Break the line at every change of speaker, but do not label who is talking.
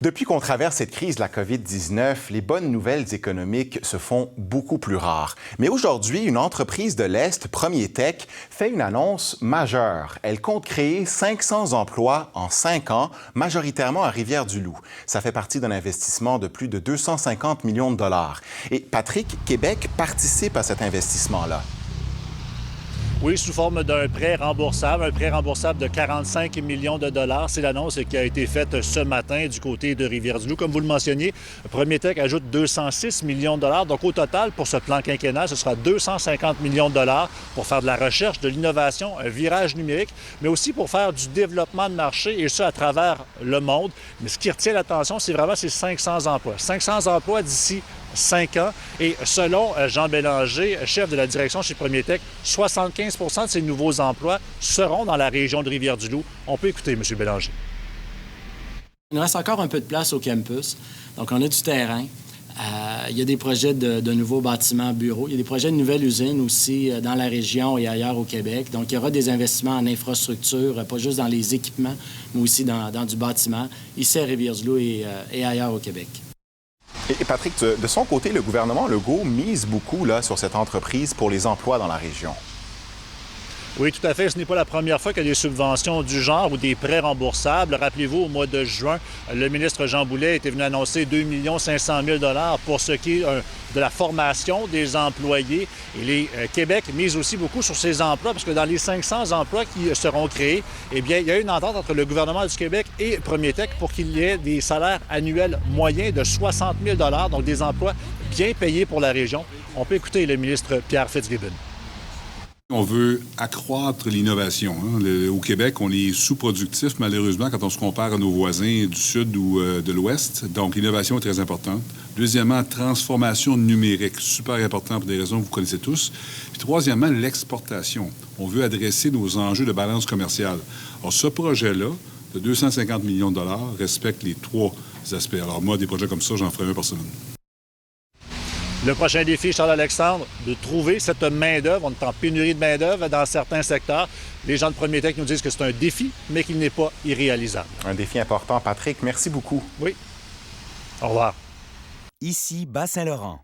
Depuis qu'on traverse cette crise de la COVID-19, les bonnes nouvelles économiques se font beaucoup plus rares. Mais aujourd'hui, une entreprise de l'Est, Premier Tech, fait une annonce majeure. Elle compte créer 500 emplois en 5 ans, majoritairement à Rivière-du-Loup. Ça fait partie d'un investissement de plus de 250 millions de dollars. Et Patrick, Québec participe à cet investissement-là.
Oui, sous forme d'un prêt remboursable de 45 millions de dollars. C'est l'annonce qui a été faite ce matin du côté de Rivière-du-Loup. Comme vous le mentionniez, Premier Tech ajoute 206 millions de dollars. Donc, au total, pour ce plan quinquennal, ce sera 250 millions de dollars pour faire de la recherche, de l'innovation, un virage numérique, mais aussi pour faire du développement de marché, et ça à travers le monde. Mais ce qui retient l'attention, c'est vraiment ces 500 emplois. 500 emplois d'ici 5 ans. Et selon Jean Bélanger, chef de la direction chez Premier Tech, 75 de ces nouveaux emplois seront dans la région de Rivière-du-Loup. On peut écouter M. Bélanger.
Il nous reste encore un peu de place au campus. Donc, on a du terrain. Il y a des projets de nouveaux bâtiments bureaux. Il y a des projets de nouvelles usines aussi dans la région et ailleurs au Québec. Donc, il y aura des investissements en infrastructure, pas juste dans les équipements, mais aussi dans du bâtiment, ici à Rivière-du-Loup et ailleurs au Québec.
Et Patrick, de son côté, le gouvernement Legault mise beaucoup sur cette entreprise pour les emplois dans la région.
Oui, tout à fait. Ce n'est pas la première fois qu'il y a des subventions du genre ou des prêts remboursables. Rappelez-vous, au mois de juin, le ministre Jean Boulet était venu annoncer 2 500 000 $ pour ce qui est de la formation des employés. Et les Québec mise aussi beaucoup sur ces emplois, parce que dans les 500 emplois qui seront créés, eh bien, il y a une entente entre le gouvernement du Québec et Premier Tech pour qu'il y ait des salaires annuels moyens de 60 000 $, donc des emplois bien payés pour la région. On peut écouter le ministre Pierre Fitzgibbon.
On veut accroître l'innovation. Au Québec, on est sous-productif, malheureusement, quand on se compare à nos voisins du Sud ou de l'Ouest. Donc, l'innovation est très importante. Deuxièmement, transformation numérique, super important pour des raisons que vous connaissez tous. Puis troisièmement, l'exportation. On veut adresser nos enjeux de balance commerciale. Alors, ce projet-là, de 250 millions de dollars, respecte les 3 aspects. Alors, moi, des projets comme ça, j'en ferai un par semaine.
Le prochain défi, Charles-Alexandre, de trouver cette main-d'œuvre. On est en pénurie de main-d'œuvre dans certains secteurs. Les gens de Premier Tech nous disent que c'est un défi, mais qu'il n'est pas irréalisable.
Un défi important, Patrick. Merci beaucoup.
Oui. Au revoir.
Ici, Bas-Saint-Laurent.